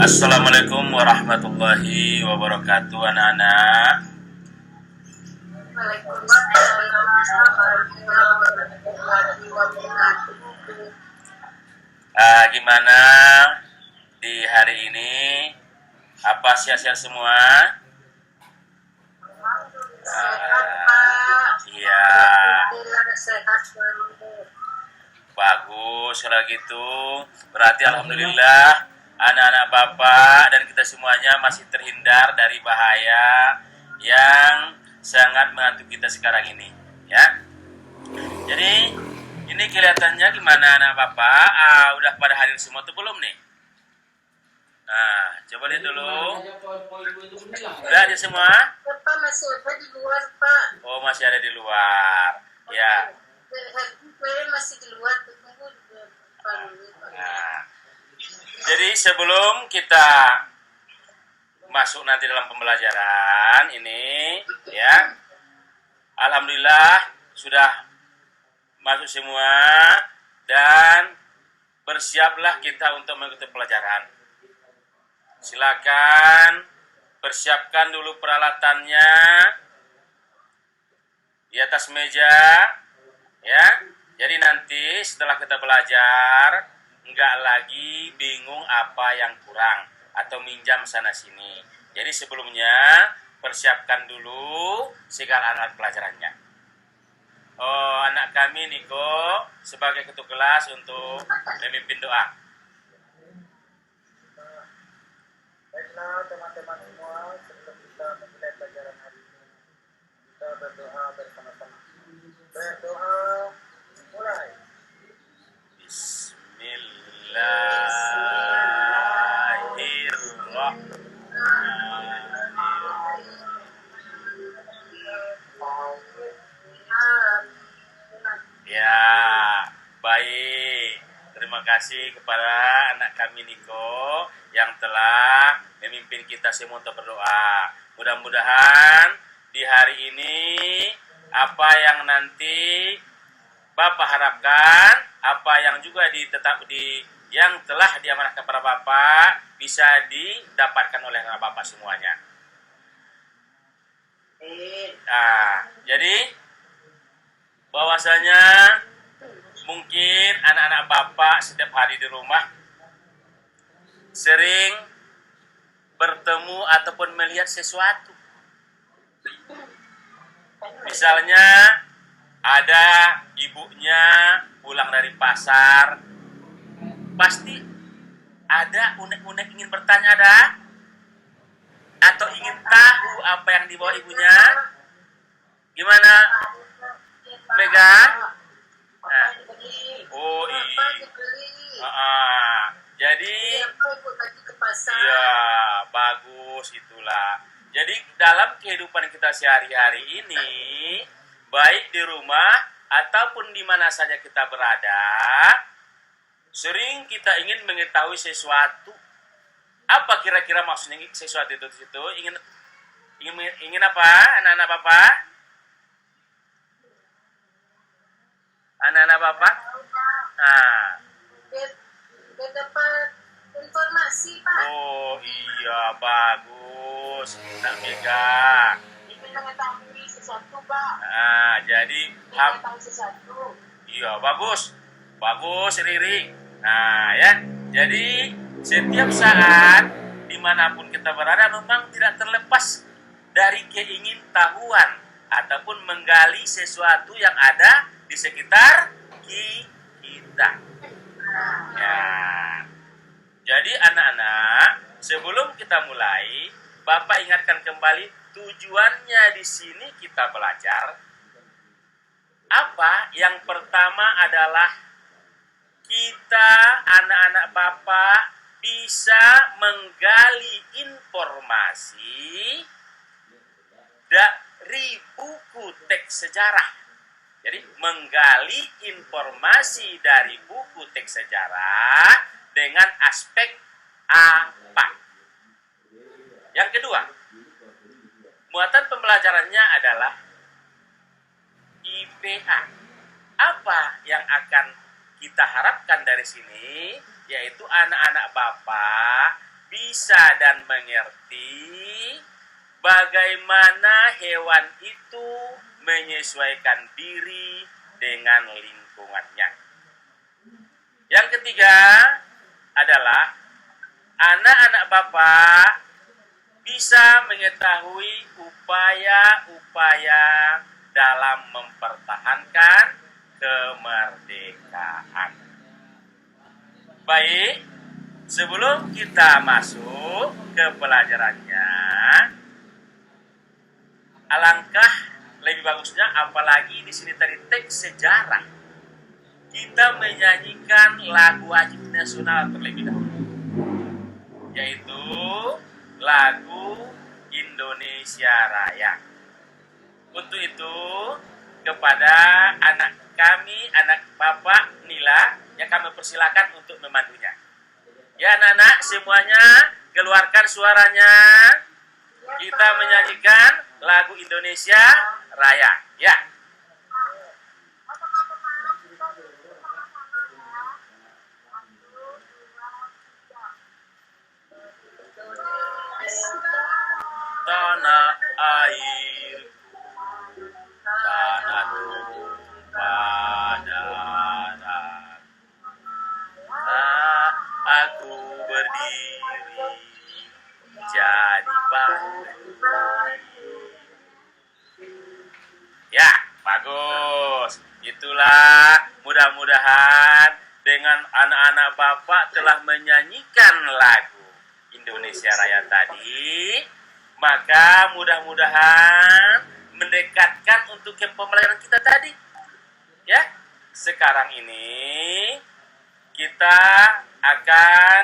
Assalamualaikum warahmatullahi wabarakatuh, anak-anak. Waalaikumsalam warahmatullahi wabarakatuh. Gimana di hari ini? Apa sehat-sehat semua? Sehat, Pak. Iya, Alhamdulillah sehat selalu. bagus kalau gitu. Berarti alhamdulillah anak-anak Bapak dan kita semuanya masih terhindar dari bahaya yang sangat menghantui kita sekarang ini, ya. Jadi ini kelihatannya gimana anak Bapak? Udah pada hadir semua tuh belum nih? Nah, coba lihat dulu. Udah ada semua? Bapak masih ada di luar, Pak. Oh, masih ada di luar. Ya. Saya masih di luar, tunggu di depan ini, Pak. Nah, jadi sebelum kita masuk nanti dalam pembelajaran ini, ya, alhamdulillah sudah masuk semua dan bersiaplah kita untuk mengikuti pelajaran. Silakan persiapkan dulu peralatannya di atas meja, ya. Jadi nanti setelah kita belajar, nggak lagi bingung apa yang kurang atau minjam sana sini. Jadi sebelumnya persiapkan dulu segala alat pelajarannya. Oh, anak kami Niko sebagai ketua kelas untuk memimpin doa. Baiklah teman-teman semua, sebelum kita memulai pelajaran hari ini, kita berdoa bersama-sama. Berdoa, mulai. Ya, baik. Terima kasih kepada anak kami Niko yang telah memimpin kita semua untuk berdoa. Mudah-mudahan di hari ini apa yang nanti Bapak harapkan, apa yang juga yang telah diamanahkan kepada Bapak bisa didapatkan oleh anak Bapak semuanya. Nah, jadi bahwasanya mungkin anak-anak Bapak setiap hari di rumah sering bertemu ataupun melihat sesuatu. Misalnya ada ibunya pulang dari pasar, pasti ada unek-unek ingin bertanya ada atau ingin tahu apa yang dibawa ibunya. Gimana? Mega? Nah. Oh iya. Jadi iya, bagus itulah. Jadi dalam kehidupan kita sehari-hari ini, baik di rumah ataupun di mana saja kita berada, sering kita ingin mengetahui sesuatu. Apa kira-kira maksudnya sesuatu itu di situ? Ingin apa, anak-anak Bapak? Anak-anak Bapak? Nah. Dapat informasi, Pak. Oh iya, bagus. Nak Mega. Ingin mengetahui sesuatu, Pak. Nah, jadi Mengetahui sesuatu. iya, bagus. Bagus, Riri. Nah, ya. Jadi setiap saat dimanapun kita berada memang tidak terlepas dari keingintahuan ataupun menggali sesuatu yang ada di sekitar kita. Ya. Jadi anak-anak, sebelum kita mulai, Bapak ingatkan kembali tujuannya di sini kita belajar. Apa? Yang pertama adalah kita anak-anak Bapak bisa menggali informasi dari buku teks sejarah. Jadi menggali informasi dari buku teks sejarah dengan aspek apa. Yang kedua, muatan pembelajarannya adalah IPA. Apa yang akan kita harapkan dari sini? Yaitu anak-anak Bapak bisa dan mengerti bagaimana hewan itu menyesuaikan diri dengan lingkungannya. Yang ketiga adalah anak-anak Bapak bisa mengetahui upaya-upaya dalam mempertahankan kemerdekaan. Baik, sebelum kita masuk ke pelajarannya, alangkah lebih bagusnya, apalagi di sini tadi teks sejarah, kita menyanyikan lagu wajib nasional terlebih dahulu, yaitu lagu Indonesia Raya. Untuk itu, kepada anak kami, anak Bapak Nila, yang kami persilakan untuk memandunya. Ya anak-anak semuanya, keluarkan suaranya. Kita menyanyikan lagu Indonesia Raya. Ya. Tanah air, tanah tumpah darah. Aku berdiri jadi bangsa. Ya, bagus. Itulah, mudah-mudahan dengan anak-anak Bapak telah menyanyikan lagu Indonesia Raya tadi, maka mudah-mudahan mendekatkan untuk ke pembelajaran kita tadi. Ya, sekarang ini kita akan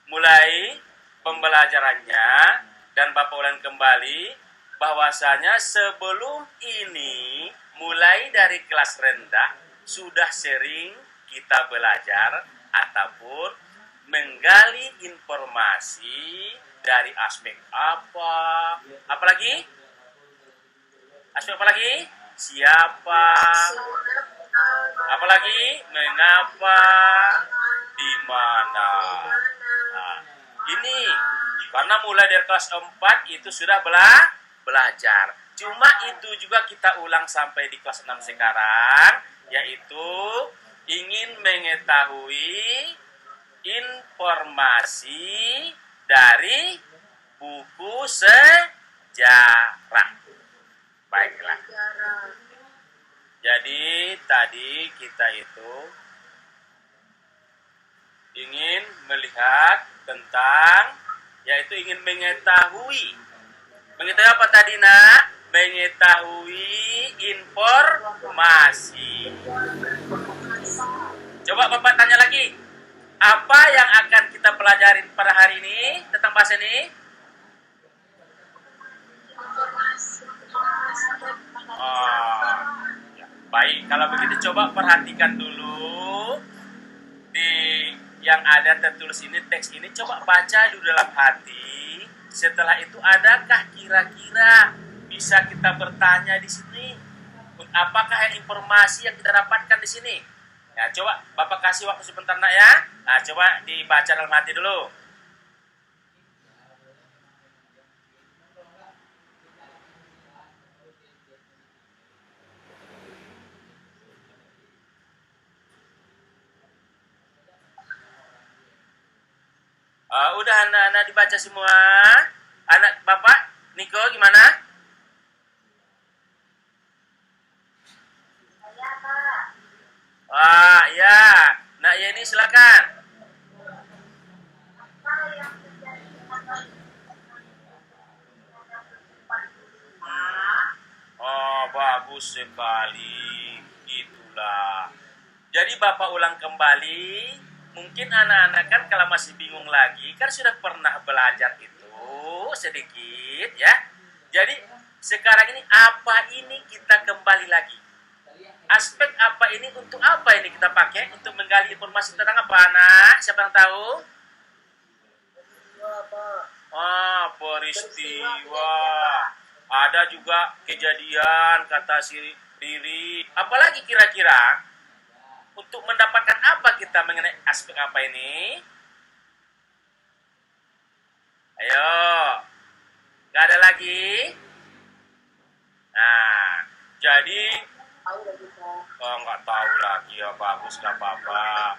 mulai pembelajarannya, dan Bapak ulang kembali bahwasanya sebelum ini mulai dari kelas rendah sudah sering kita belajar ataupun menggali informasi dari aspek apalagi aspek apa lagi, siapa, apalagi mengapa, di mana. Nah, ini karena mulai dari kelas 4 itu sudah belajar. Cuma itu juga kita ulang sampai di kelas 6 sekarang, yaitu ingin mengetahui informasi dari buku sejarah. Baiklah. Jadi tadi kita itu ingin melihat tentang, yaitu ingin mengetahui apa tadi nak? Mengetahui informasi. Coba Bapak tanya lagi, apa yang akan kita pelajari pada hari ini tentang bahasa ini? Ya. Baik, kalau begitu coba perhatikan dulu di yang ada tertulis ini, teks ini, coba baca dulu dalam hati. Setelah itu, adakah kira-kira bisa kita bertanya di sini? Apakah informasi yang kita dapatkan di sini? Ya, coba Bapak kasih waktu sebentar nak ya. Nah, coba dibaca dalam hati dulu. Udah anak-anak dibaca semua. Anak Bapak, Niko gimana? Ya. Nak Yeni silakan. Bagus sekali. Itulah. Jadi Bapak ulang kembali. Mungkin anak-anak kan kalau masih bingung lagi, kan sudah pernah belajar itu sedikit ya. Jadi sekarang ini apa ini kita kembali lagi. Aspek apa ini, untuk apa ini kita pakai? Untuk menggali informasi tentang apa anak? Siapa yang tahu? Peristiwa. Ada juga kejadian, kata si Riri. Apalagi kira-kira? Untuk mendapatkan apa kita mengenai aspek apa ini? bagus, nggak apa-apa.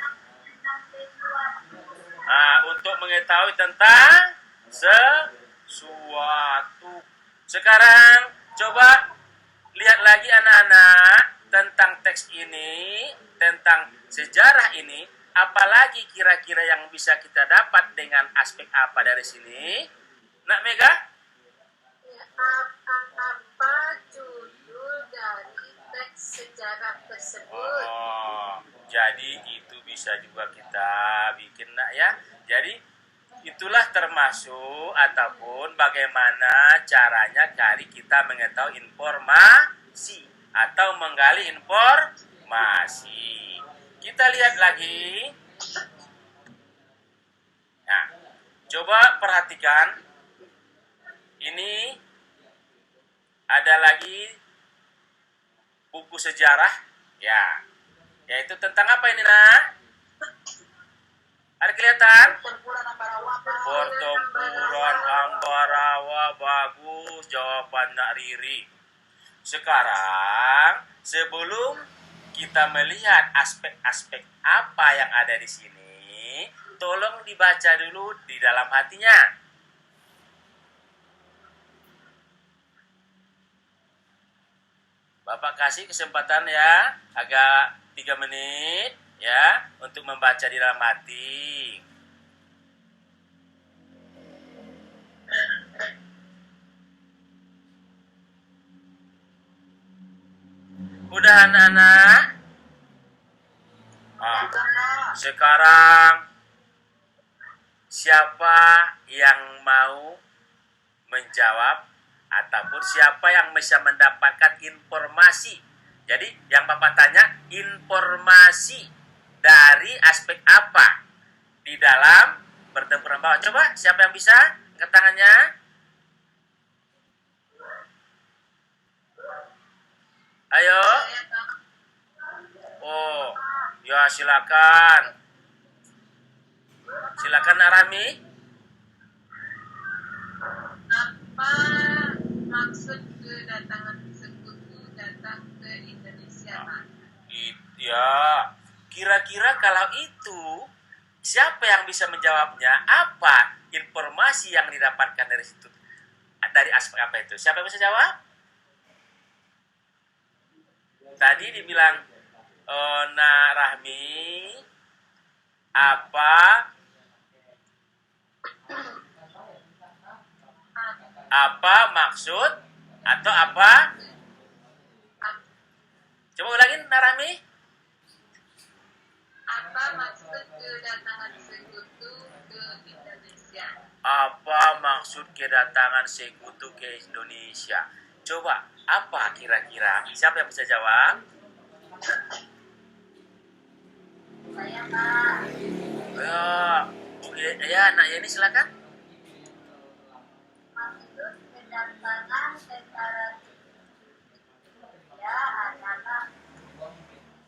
Nah, untuk mengetahui tentang sesuatu. Sekarang coba lihat lagi anak-anak tentang teks ini, tentang sejarah ini. Apalagi kira-kira yang bisa kita dapat dengan aspek apa dari sini? Nak Mega? Ya, apa judul dari teks sejarah tersebut? Oh, jadi itu bisa juga kita bikin nak ya. Jadi itulah termasuk ataupun bagaimana caranya kali kita mengetahui informasi atau menggali informasi. Kita lihat lagi. Nah, coba perhatikan. Ini ada lagi buku sejarah, ya. Yaitu tentang apa ini, nak? Ada kelihatan? Pertempuran Ambarawa. Bagus jawaban Nak Riri. Sekarang, sebelum kita melihat aspek-aspek apa yang ada di sini, tolong dibaca dulu di dalam hatinya. Bapak kasih kesempatan ya, agak 3 menit ya, untuk membaca di dalam hati. Udah anak-anak? Sekarang siapa yang mau menjawab ataupun siapa yang bisa mendapatkan informasi? Jadi yang Bapak tanya, informasi dari aspek apa di dalam pertempuran bawah? Coba siapa yang bisa? Angkat tangannya. Ayo. Oh, ya silakan. Silakan Nak Rami. Apa maksud kedatangan sekutu datang ke Indonesia? Ya, kira-kira kalau itu siapa yang bisa menjawabnya? Apa informasi yang didapatkan dari situ? Dari aspek apa itu? Siapa yang bisa jawab? Tadi dibilang Nak Rahmi, apa maksud atau apa? Coba ulangin Nak Rahmi. Apa maksud kedatangan sekutu ke Indonesia? Apa maksud kedatangan sekutu ke Indonesia? Coba, apa kira-kira? Siapa yang bisa jawab? Saya, Pak. Ya, Nak Yeni silakan. Maksud kedatangan tentara Indonesia adalah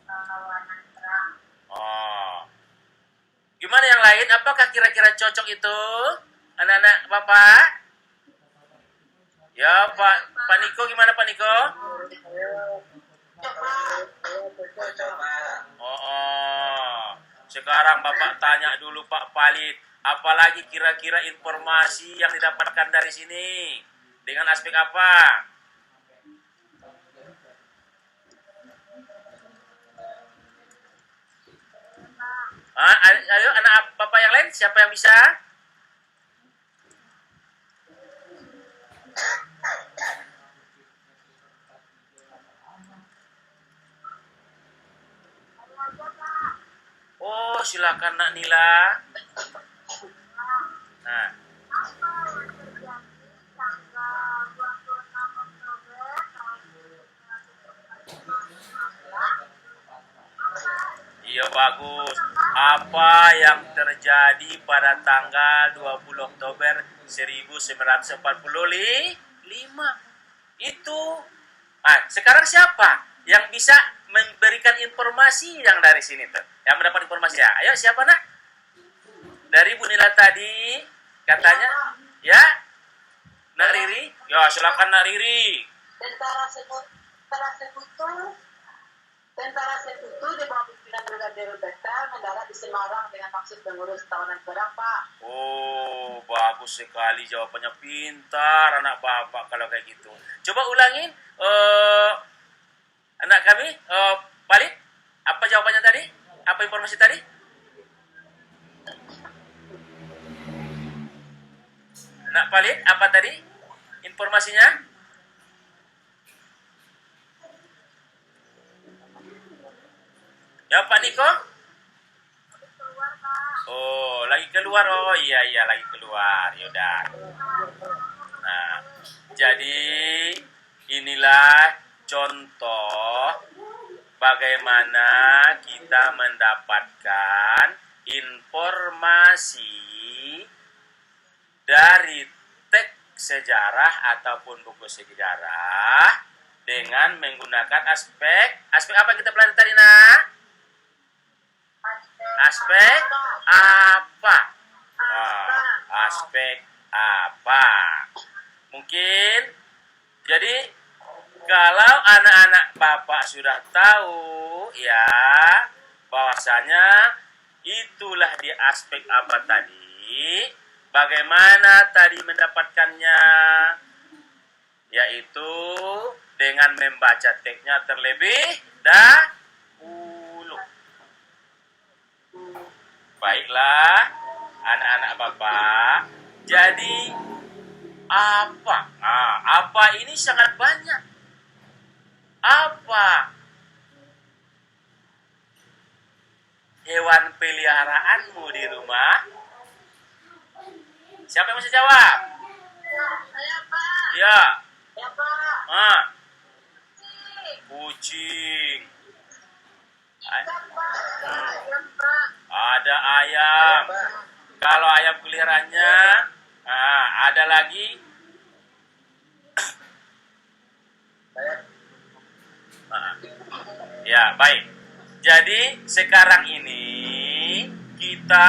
perlawanan perang. Oh. Gimana yang lain? Apakah kira-kira cocok itu? Anak-anak Bapak? Ya, Pak Niko, gimana Pak Niko? Oh. Sekarang Bapak tanya dulu Pak Palid, apalagi kira-kira informasi yang didapatkan dari sini? Dengan aspek apa? Ayo anak Bapak yang lain, siapa yang bisa? Oh, silakan Nak Nila. Nah. Iya bagus. Apa yang terjadi pada tanggal 20 Oktober 1945? Itu. Nah, sekarang siapa yang bisa memberikan informasi yang dari sini tuh? Yang mendapat informasi ya? Ayo siapa nak? Dari Bu Nila tadi katanya, ya? Nak Riri? Ya silakan Nak Riri. Tentara sekutu Tentara Sekutu di bawah pimpinan Brigadir Betel mendarat di Semarang dengan maksud mengurus tawanan perang, Pak. Oh, bagus sekali jawabannya. Pintar anak bapak kalau kayak gitu. Coba ulangin, anak kami, Balik. Apa jawabannya tadi? Apa informasi tadi? Anak Balik, apa tadi informasinya? Ya Pak Niko? Keluar, Pak. Oh, lagi keluar. Oh iya lagi keluar. Yaudah. Nah, jadi inilah contoh bagaimana kita mendapatkan informasi dari teks sejarah ataupun buku sejarah dengan menggunakan aspek apa yang kita pelajari tadi, Nak? Aspek apa? Aspek apa? Mungkin jadi kalau anak-anak Bapak sudah tahu ya bahwasanya itulah di aspek apa tadi, bagaimana tadi mendapatkannya, yaitu dengan membaca teksnya terlebih dahulu. Baiklah, anak-anak Bapak. Jadi apa? Apa ini sangat banyak. Apa? Hewan peliharaanmu di rumah? Siapa yang bisa jawab? Saya, Pak. Ya. Ya, Pak. Kucing. Ikan, Pak. Ayam, Pak. Ada ayam. Kalau ayam peliharaannya, ada lagi. Ya, baik. Jadi sekarang ini kita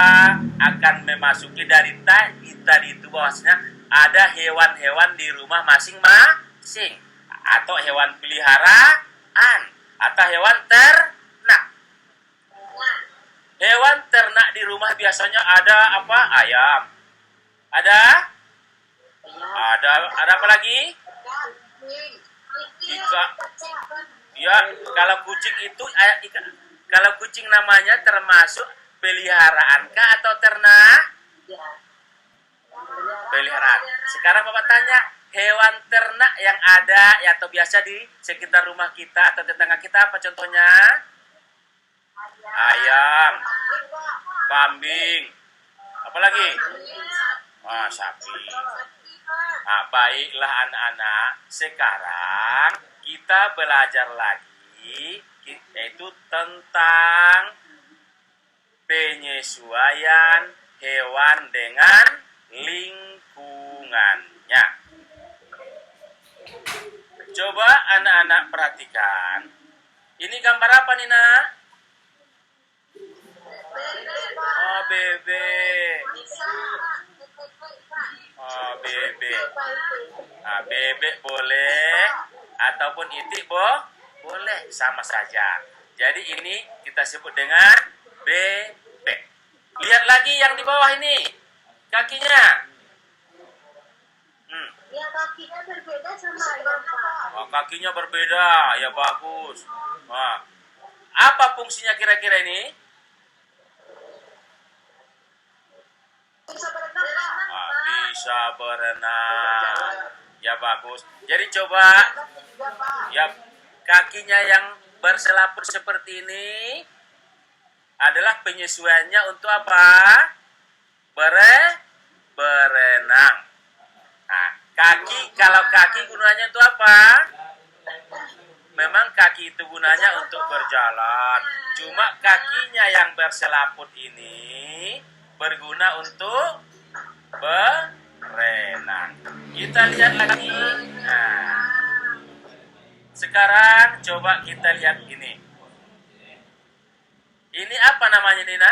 akan memasuki dari tadi itu bahwasanya ada hewan-hewan di rumah masing-masing atau hewan peliharaan atau hewan ternak. Hewan ternak di rumah biasanya ada apa? Ayam. Ada apa lagi? Ikan. Ya, kalau kucing itu kalau kucing namanya termasuk peliharaankah atau ternak? Peliharaan. Sekarang Bapak tanya, hewan ternak yang ada ya, atau biasa di sekitar rumah kita atau tetangga kita apa contohnya? Ayam, kambing, apa lagi? Sapi. Baiklah anak-anak, sekarang kita belajar lagi yaitu tentang penyesuaian hewan dengan lingkungannya. Coba anak-anak perhatikan. Ini gambar apa nih, Nak? Oh, bebek. Oh, bebek. Bebek boleh ataupun itik boleh, sama saja. Jadi ini kita sebut dengan bebek. Lihat lagi yang di bawah ini. Kakinya. Ya, kakinya berbeda sama ayam, Pak. Kakinya berbeda. Ya bagus. Apa fungsinya kira-kira ini? Bisa berenang, Pak. Bisa berenang. Ya bagus. Jadi coba ya kakinya yang berselaput seperti ini adalah penyesuaiannya untuk apa? Berenang. Nah, kalau kaki gunanya untuk apa? Memang kaki itu gunanya untuk berjalan. Cuma kakinya yang berselaput ini berguna untuk berenang. Kita lihat lagi. Nah, sekarang coba kita lihat ini. Ini apa namanya, Nina?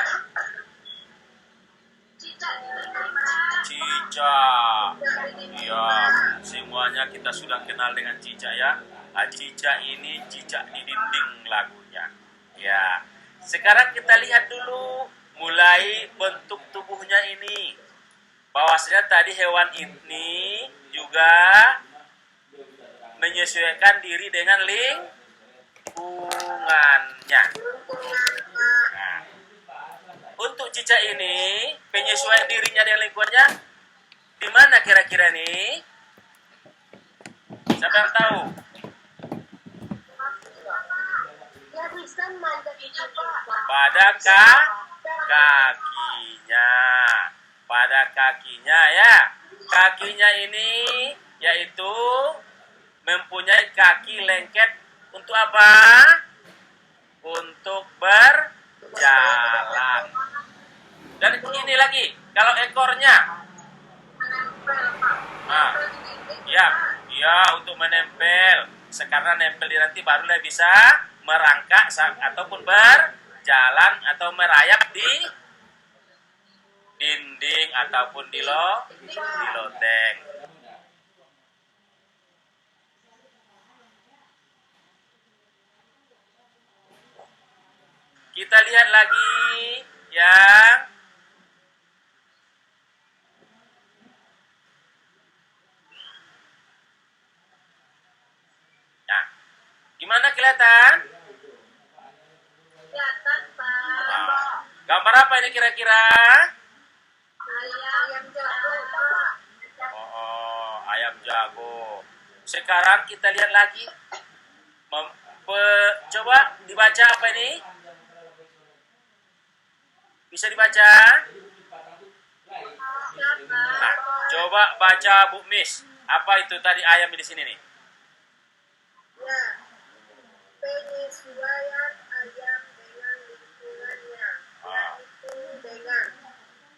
Cicak. Ya, semuanya kita sudah kenal dengan cicak ya. Cicak ini cicak di dinding lagunya. Ya. Sekarang kita lihat dulu mulai bentuk tubuhnya ini. Bahwasanya tadi hewan ini juga menyesuaikan diri dengan lingkungannya. Nah, untuk cicak ini penyesuaian dirinya dengan lingkungannya di mana kira-kira nih? Siapa yang tahu? Pada kakinya. Pada kakinya ya. Kakinya ini yaitu mempunyai kaki lengket untuk apa? Untuk berjalan. Dan ini lagi, kalau ekornya, nah, ya untuk menempel. Karena nempel di nanti barulah bisa merangkak ataupun berjalan atau merayap di dinding ataupun di loteng. Kita lihat lagi yang nah, gimana kelihatan? Kelihatan, Pak. Nah, gambar apa ini kira-kira? Ayam jago, Pak. Oh, ayam jago. Sekarang kita lihat lagi. Coba dibaca apa ini? Bisa dibaca? Nah, coba baca Bu Miss. Apa itu tadi ayam di sini nih? Ya, penyesuaian ayam dengan lingkungannya, yaitu dengan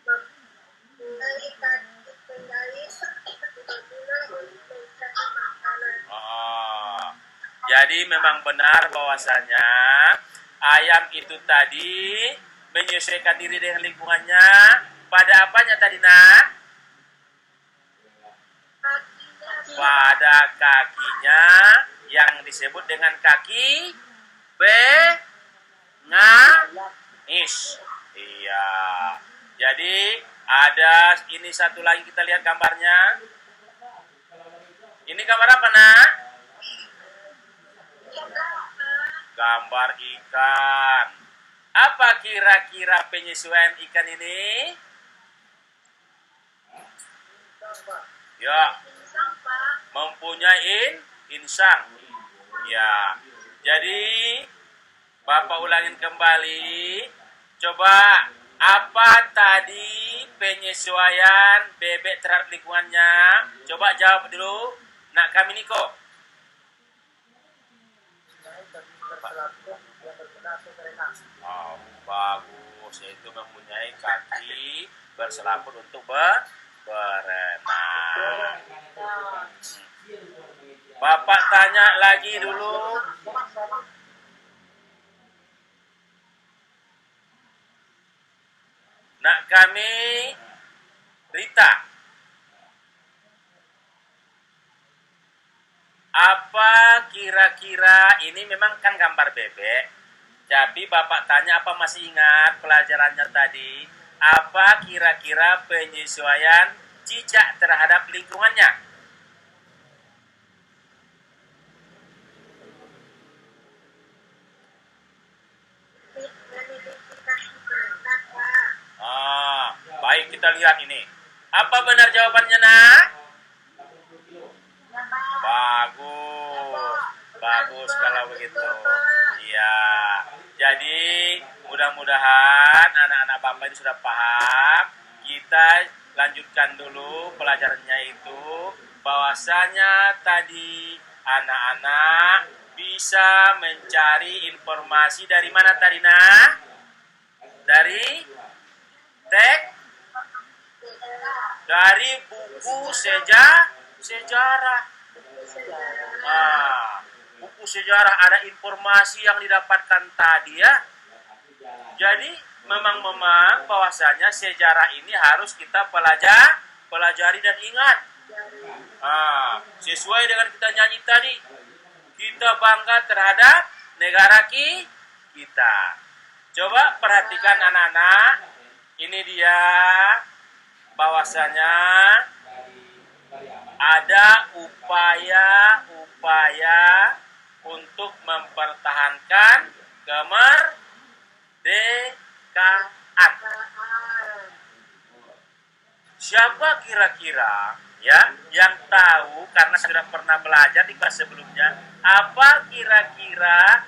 mempunyai kaki penggaris apabila mencari makanan. Jadi memang benar bahwasanya ayam itu tadi menyesuaikan diri dengan lingkungannya pada apanya tadi nak? Pada kakinya yang disebut dengan kaki bengis. Iya. Jadi ada ini satu lagi kita lihat gambarnya. Ini gambar apa nak? Gambar ikan. Apa kira-kira penyesuaian ikan ini? Ya, mempunyai insang. Ya, jadi Bapak ulangin kembali. Coba apa tadi penyesuaian bebek terhadap lingkungannya? Coba jawab dulu. Nak kami Niko. Oh, bagus. Itu mempunyai kaki berselaput untuk berenang. Bapak tanya lagi dulu. Nak kami Rita. Apa kira-kira ini memang kan gambar bebek. Tapi Bapak tanya apa masih ingat pelajarannya tadi? Apa kira-kira penyesuaian cicak terhadap lingkungannya? Baik kita lihat ini. Apa benar jawabannya nak? Bagus kalau begitu. Iya. Jadi mudah-mudahan anak-anak Bapak ini sudah paham. Kita lanjutkan dulu pelajarannya itu. Bahwasanya tadi anak-anak bisa mencari informasi dari mana tadi nak? Dari dari buku sejarah. Buku sejarah ada informasi yang didapatkan tadi ya. Jadi memang bahwasanya sejarah ini harus kita pelajari dan ingat. Sesuai dengan kita nyanyi tadi. Kita bangga terhadap negara kita. Coba perhatikan anak-anak. Ini dia bahwasanya ada upaya-upaya untuk mempertahankan kemerdekaan. Siapa kira-kira ya yang tahu, karena sudah pernah belajar di kelas sebelumnya, apa kira-kira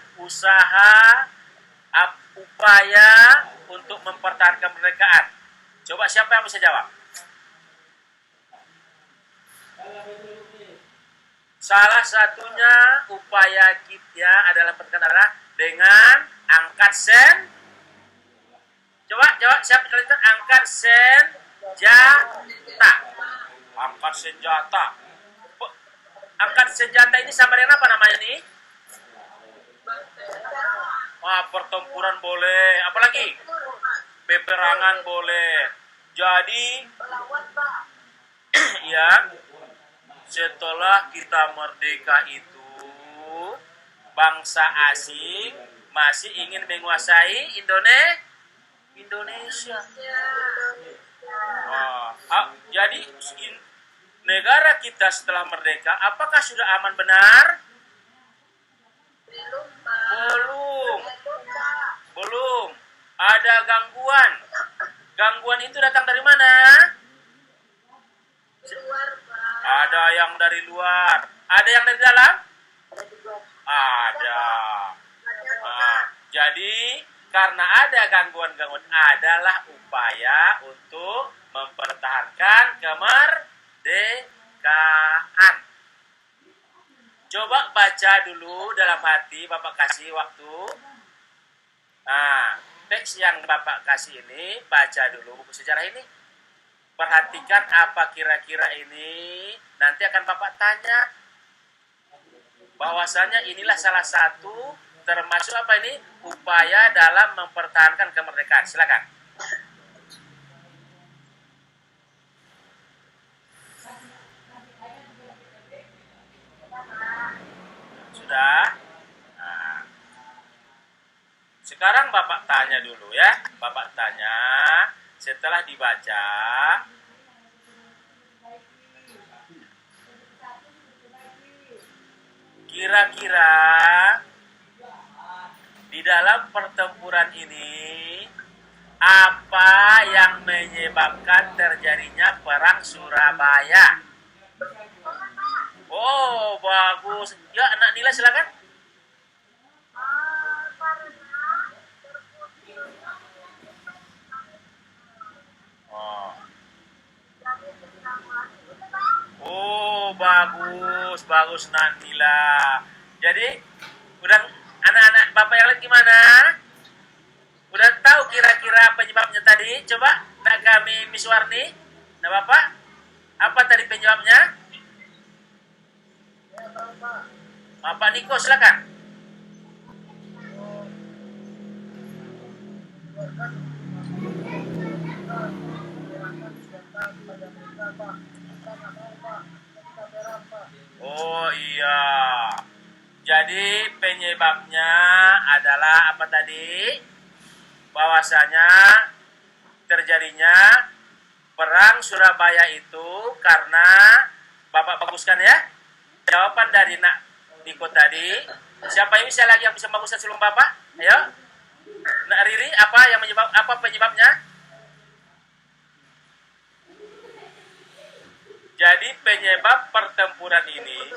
upaya untuk mempertahankan kemerdekaan? Coba siapa yang bisa jawab? Salah satunya upaya kita adalah dengan angkat Coba siapa kalian angkat senjata. Angkat senjata. Angkat senjata ini sama dengan apa namanya nih? Pertempuran boleh. Apalagi? Peperangan boleh. Jadi ya, setelah kita merdeka itu, bangsa asing masih ingin menguasai Indonesia. Jadi negara kita setelah merdeka, apakah sudah aman benar? Belum. Ada gangguan. Gangguan itu datang dari mana? Ada yang dari luar. Ada yang dari dalam? Ada. Jadi karena ada gangguan-gangguan adalah upaya untuk mempertahankan kemerdekaan. Coba baca dulu dalam hati, Bapak kasih waktu. Teks yang Bapak kasih ini, baca dulu buku sejarah ini. Perhatikan apa kira-kira ini, nanti akan Bapak tanya. Bahwasanya inilah salah satu termasuk apa ini? Upaya dalam mempertahankan kemerdekaan. Silakan. Sudah? Sekarang Bapak tanya dulu ya. Bapak tanya, setelah dibaca, kira-kira di dalam pertempuran ini apa yang menyebabkan terjadinya perang Surabaya? Oh, bagus. Ya, anak Nila silakan. Oh, bagus Nila. Jadi, udah anak-anak Bapak yang lain gimana? Udah tahu kira-kira penyebabnya tadi? Coba nak kami Miss Warni. Nah, Bapak, apa tadi penyebabnya? Bapak Niko silakan. Oh iya. Jadi penyebabnya adalah apa tadi? Bahwasanya terjadinya perang Surabaya itu karena Bapak baguskan ya. Jawaban dari Nak Niko tadi. Siapa yang bisa lagi yang bisa baguskan sebelum Bapak? Ayo. Nak Riri, apa penyebabnya? Jadi penyebab pertempuran ini,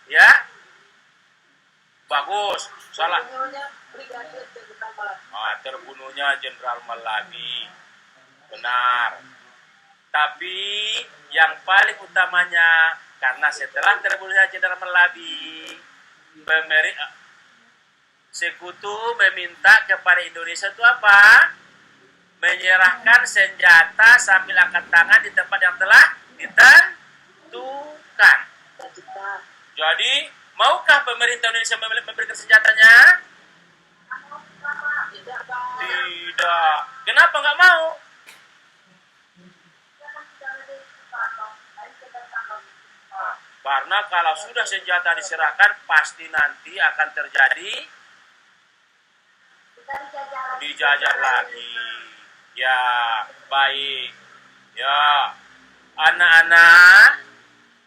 ya, bagus, salah. Terbunuhnya Jenderal Malabi, benar. Tapi yang paling utamanya karena setelah terbunuhnya Jenderal Malabi, Sekutu meminta kepada Indonesia itu apa? Menyerahkan senjata sambil angkat tangan di tempat yang telah ditentukan. Jadi, maukah pemerintah Indonesia memberikan senjatanya? Tidak. Kenapa nggak mau? Karena kalau sudah senjata diserahkan, pasti nanti akan terjadi dijajah lagi. Ya, baik. Ya, anak-anak,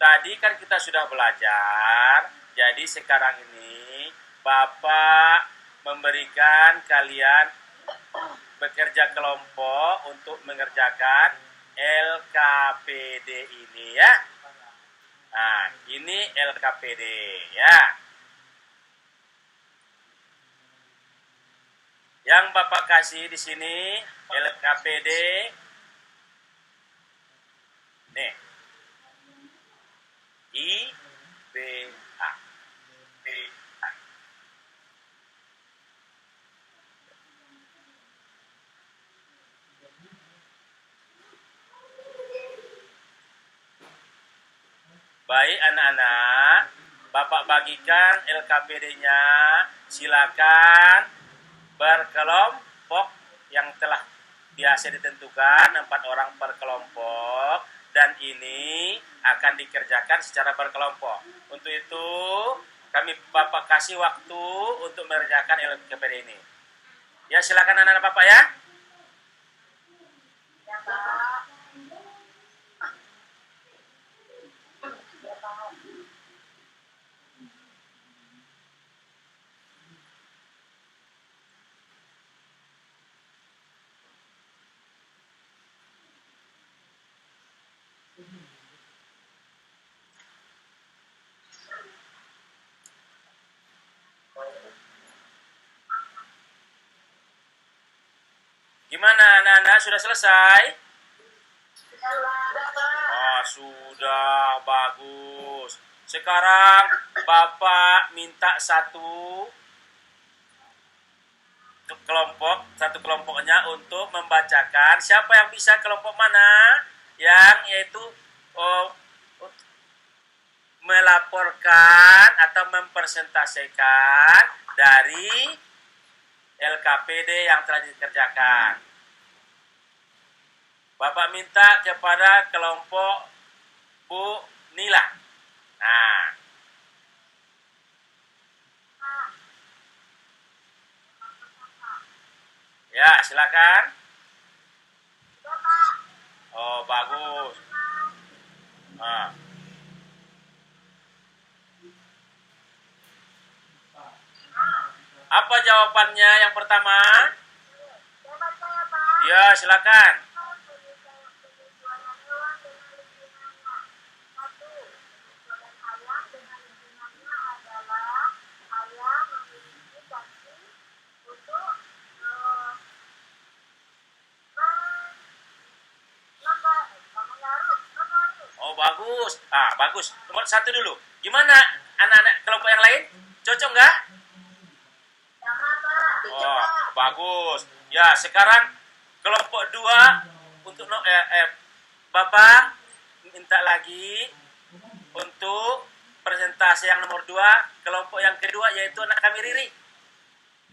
tadi kan kita sudah belajar. Jadi sekarang ini Bapak memberikan kalian bekerja kelompok untuk mengerjakan LKPD ini ya. Nah, ini LKPD ya. Yang Bapak kasih di sini LKPD. Nih. IPA. Baik anak-anak, Bapak bagikan LKPD-nya, silakan berkelompok yang telah biasa ditentukan 4 orang per kelompok dan ini akan dikerjakan secara berkelompok. Untuk itu kami Bapak kasih waktu untuk mengerjakan LKPD ini. Ya silakan anak-anak Bapak ya. Ya, Pak. Gimana anak-anak, sudah selesai? Sudah, Pak. Oh, sudah, bagus. Sekarang Bapak minta satu kelompoknya untuk membacakan. Siapa yang bisa kelompok mana? Yang yaitu melaporkan atau mempresentasikan dari LKPD yang telah dikerjakan. Bapak minta kepada kelompok Bu Nila. Nah. Ya, silakan. Oh, bagus. Nah. Apa jawabannya yang pertama? Ya, silakan. Oh, bagus. Ah, bagus. Nomor 1 dulu. Gimana anak-anak kelompok yang lain? Cocok nggak? Oh, bagus. Ya, sekarang kelompok 2 untuk Bapak minta lagi untuk presentasi yang nomor 2, kelompok yang kedua yaitu anak kami Riri.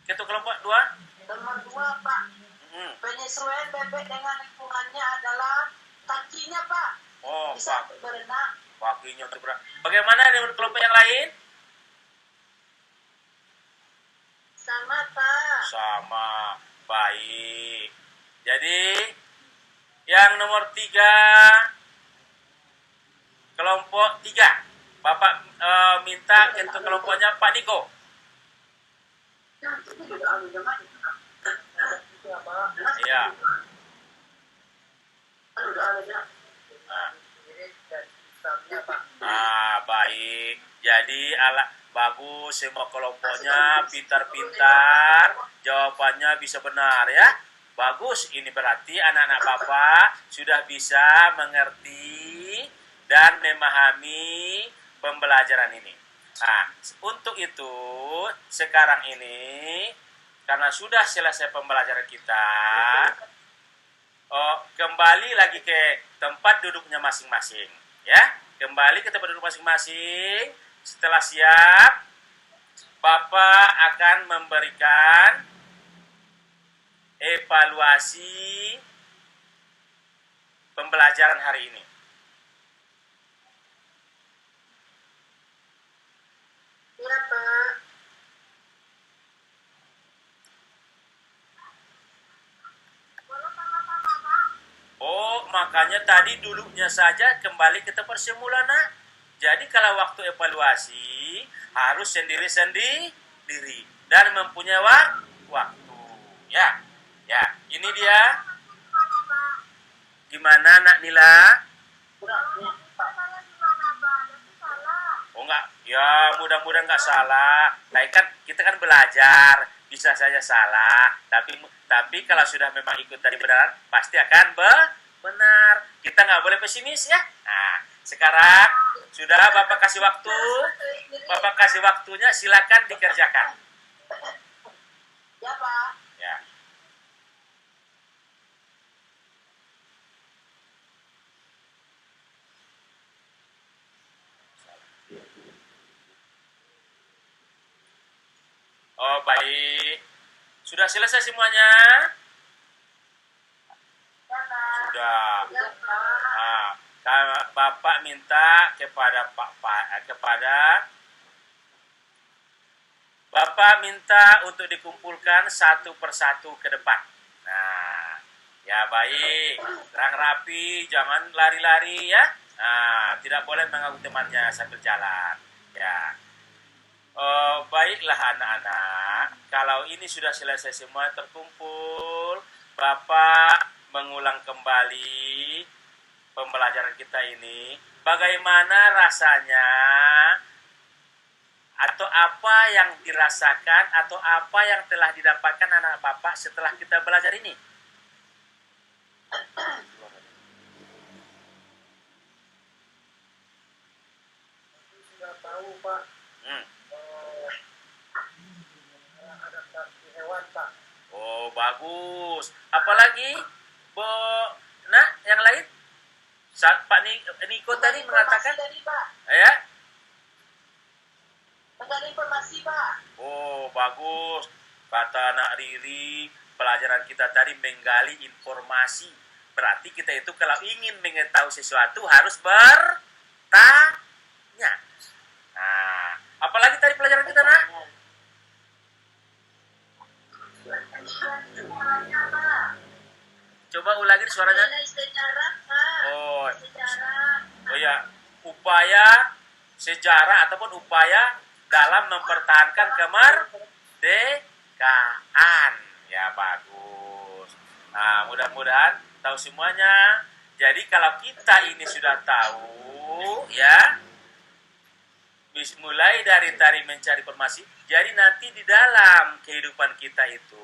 Ketua kelompok 2. Nomor 2, Pak. Penyesuaian bebek dengan lingkungannya adalah kakinya, Pak. Oh, Bisa berenang. kakinya terberat. Bagaimana dengan kelompok yang lain? Sama, Pak. Sama. Baik. Jadi yang nomor 3 kelompok 3 Bapak minta untuk kelompoknya Pak Niko. Iya. Baik. Jadi bagus, semua kelompoknya pintar-pintar, jawabannya bisa benar ya. Bagus, ini berarti anak-anak Bapak sudah bisa mengerti dan memahami pembelajaran ini. Nah, untuk itu sekarang ini karena sudah selesai pembelajaran kita, kembali lagi ke tempat duduknya masing-masing, ya. Kembali ke tempat duduk masing-masing. Setelah siap, Bapak akan memberikan evaluasi pembelajaran hari ini. Makanya tadi dulunya saja kembali ke tempat semula, nak. Jadi kalau waktu evaluasi harus sendiri-sendiri dan mempunyai waktu. Ya, ya. Ini dia. Gimana, Nak Nila? Oh enggak, ya mudah-mudahan enggak salah. Nah, kan kita kan belajar, bisa saja salah. Tapi kalau sudah memang ikut dari benar, pasti akan benar. Kita nggak boleh pesimis ya. Nah, sekarang sudah Bapak kasih waktu. Bapak kasih waktunya, silakan dikerjakan. Ya, Pak. Ya. Oh, baik. Sudah selesai semuanya? Sudah. Nah, Bapak minta kepada Bapak minta untuk dikumpulkan satu persatu ke depan. Nah, ya baik. Terang rapi, jangan lari-lari ya. Nah, tidak boleh mengganggu temannya sambil jalan. Ya. Baiklah anak-anak, kalau ini sudah selesai semua terkumpul, Bapak mengulang kembali pembelajaran kita ini. Bagaimana rasanya, atau apa yang dirasakan, atau apa yang telah didapatkan anak Bapak setelah kita belajar ini? Sudah tahu, Pak. Adaptasi hewan, Pak. Oh, bagus. Apalagi, nah, yang lain? Pak Niko tadi mengatakan, Tadi, Pak. ya? Menggali informasi, Pak. Oh, bagus. Kata Nak Riri, pelajaran kita tadi menggali informasi. Berarti kita itu kalau ingin mengetahui sesuatu harus bertanya. Nah, apalagi tadi pelajaran kita, Nak? Coba ulangi suaranya. Sejarah, Pak. Oh, Sejarah. oh ya, upaya sejarah ataupun upaya dalam mempertahankan kemerdekaan. Ya, bagus. Nah, mudah-mudahan tahu semuanya. Jadi kalau kita ini sudah tahu, ya, mulai dari tadi mencari informasi, jadi nanti di dalam kehidupan kita itu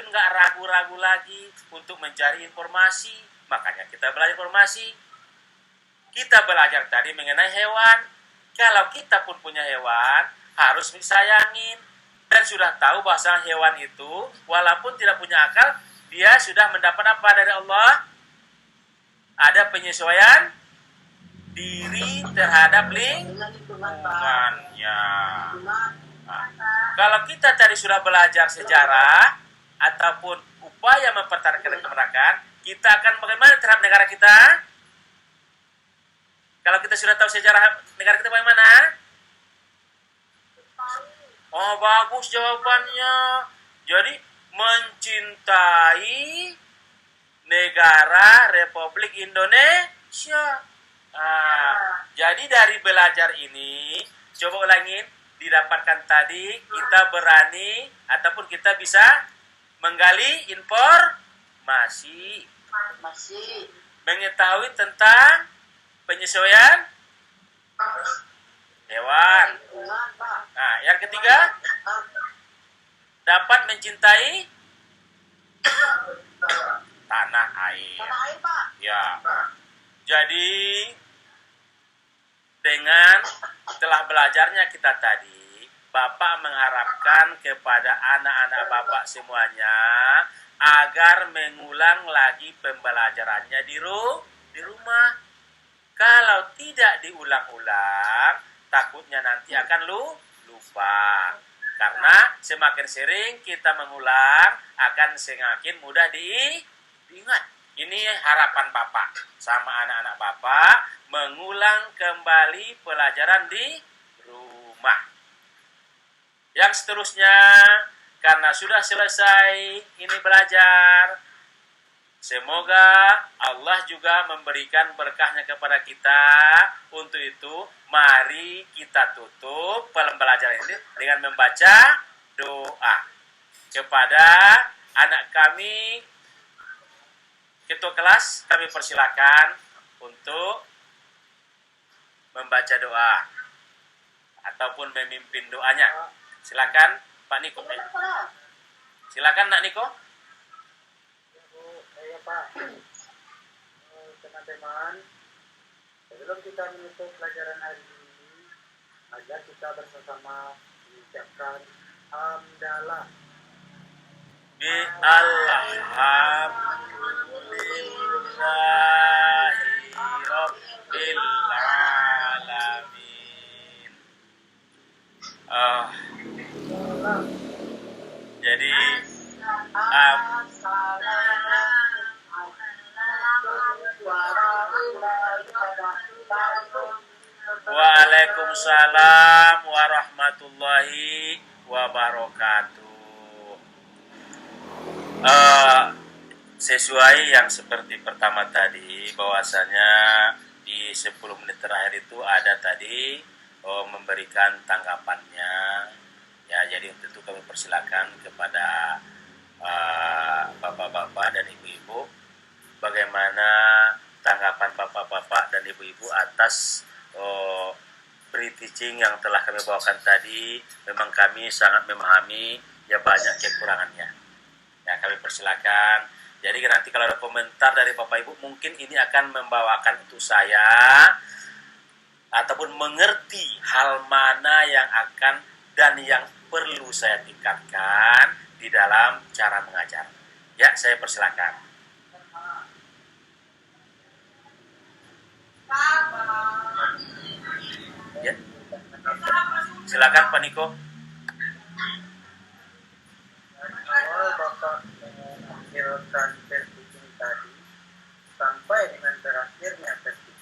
nggak ragu-ragu lagi untuk mencari informasi. Makanya kita belajar informasi. Kita belajar tadi mengenai hewan. Kalau kita pun punya hewan, harus disayangin. Dan sudah tahu bahwa hewan itu, walaupun tidak punya akal, dia sudah mendapat apa dari Allah? Ada penyesuaian diri terhadap lingkungannya. Nah, kalau kita tadi sudah belajar sejarah ataupun upaya mempertahankan kemerdekaan, kita akan bagaimana terhadap negara kita? Kalau kita sudah tahu sejarah negara kita bagaimana? Oh, bagus jawabannya. Jadi mencintai negara Republik Indonesia. Nah, jadi dari belajar ini, coba ulangin, didapatkan tadi, kita berani ataupun kita bisa menggali informasi, mengetahui tentang penyesuaian hewan. Nah, yang ketiga, dapat mencintai tanah air. Ya. Jadi dengan telah belajarnya kita tadi, Bapak mengharapkan kepada anak-anak Bapak semuanya agar mengulang lagi pembelajarannya di rumah. Kalau tidak diulang-ulang, takutnya nanti akan lupa. Karena semakin sering kita mengulang, akan semakin mudah diingat. Ini harapan Bapak sama anak-anak Bapak, mengulang kembali pelajaran di rumah. Yang seterusnya, karena sudah selesai ini belajar, Semoga Allah juga memberikan berkahnya kepada kita. Untuk itu, mari kita tutup pembelajaran ini dengan membaca doa kepada anak kami. Ketua kelas, kami persilakan untuk membaca doa ataupun memimpin doanya. Silakan Pak Niko. Silakan Nak Niko. Ya Bu, saya Pak. Teman-teman, sebelum kita menutup pelajaran hari ini, agar kita bersama mengucapkan hamdalah. Alhamdulillahirabbil alamin. Jadi Waalaikumsalam warahmatullahi wabarakatuh. Sesuai yang seperti pertama tadi, bahwasanya di 10 menit terakhir itu ada tadi memberikan tanggapannya. Ya, jadi untuk itu kami persilakan kepada bapak-bapak dan ibu-ibu, bagaimana tanggapan bapak-bapak dan ibu-ibu atas free teaching yang telah kami bawakan tadi. Memang kami sangat memahami ya banyak kekurangannya. Ya, kami persilakan. Jadi nanti kalau ada komentar dari Bapak Ibu, mungkin ini akan membawakan untuk saya ataupun mengerti hal mana yang akan dan yang perlu saya tingkatkan di dalam cara mengajar. Ya, saya persilakan. Ya. Silakan Pak Niko. Awal Bapak mengakhirkan teaching tadi sampai dengan berakhirnya teaching.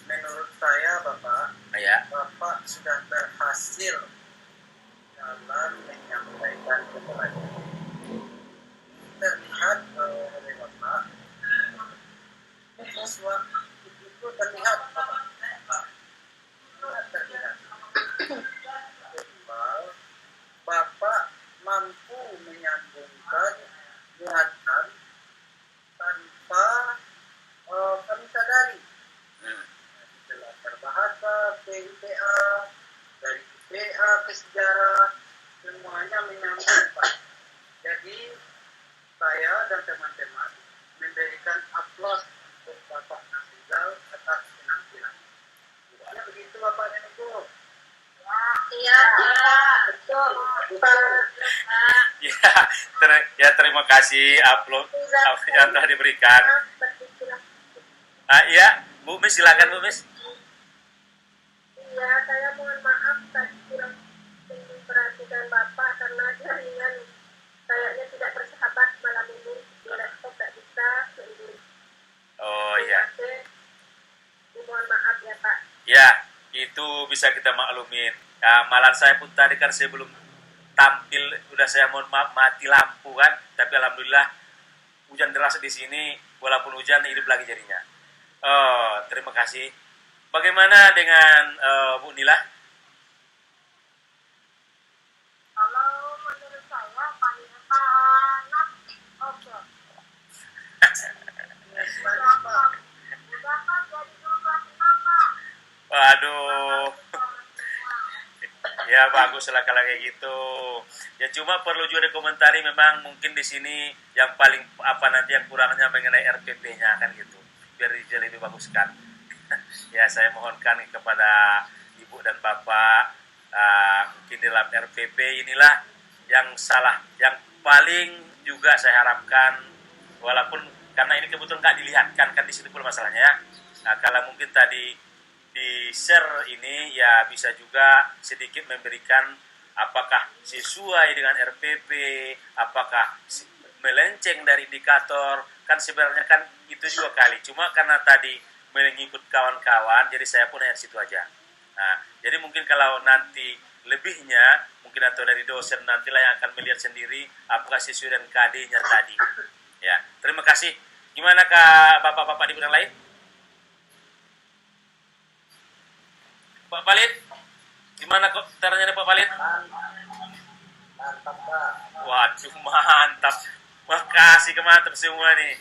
Menurut saya Bapak, Ya. Bapak sudah berhasil dalam menyampaikan kebaikan. Terlihat oleh Bapak, siswa itu terlihat Bapak. Terlihat. Bapak mampu menyambungkan niatan tanpa kami sadari. Setelah berbahasa ke IPA, dari IPA ke sejarah, semuanya menyambung Pak. Jadi saya dan teman-teman memberikan aplaus untuk Bapak Nasrizal atas penampilan. Ya begitu Bapak dan Ibu. Iya, betul. Ya, terima kasih upload yang telah diberikan. Ya, Bu Miss, silakan Bu Miss. Iya, saya mohon maaf tadi kurang memperhatikan Bapak karena jaringan kayaknya tidak bersahabat malam ini. Di laptop tak bisa. Oh iya. Mohon maaf ya Pak. Ya, itu bisa kita maklumin. Ya, malam saya pun tadi kan saya belum tampil, udah saya mohon maaf mati lampu kan. Tapi alhamdulillah hujan deras di sini, walaupun hujan hidup lagi jadinya. Terima kasih. Bagaimana dengan Bu Nila? Kalau menurut saya paling panas, oke. Udah kan jadi guru kelas 6 Pak. Waduh. Ya bagus lah kalau kayak gitu. Ya cuma perlu juga dikomentari, memang mungkin di sini yang paling nanti yang kurangnya mengenai RPP-nya kan gitu. Biar dia lebih bagus kan. Ya saya mohonkan kepada Ibu dan Bapak, mungkin dalam RPP inilah yang salah, yang paling juga saya harapkan, walaupun karena ini kebetulan nggak dilihatkan kan di situ pun masalahnya ya. Nah kalau mungkin tadi di share ini ya bisa juga sedikit memberikan apakah sesuai dengan RPP, apakah melenceng dari indikator, kan sebenarnya kan itu juga kali. Cuma karena tadi mengikut kawan-kawan, jadi saya pun hanya situ aja. Nah, jadi mungkin kalau nanti lebihnya, mungkin atau dari dosen nantilah yang akan melihat sendiri apakah sesuai dengan KD-nya tadi. Ya, terima kasih. Gimana Kak bapak-bapak di bidang lain? Pak Palid, gimana kok caranya Pak Palid? Mantap Pak. Waduh, mantap. Makasih ke mantap semua nih.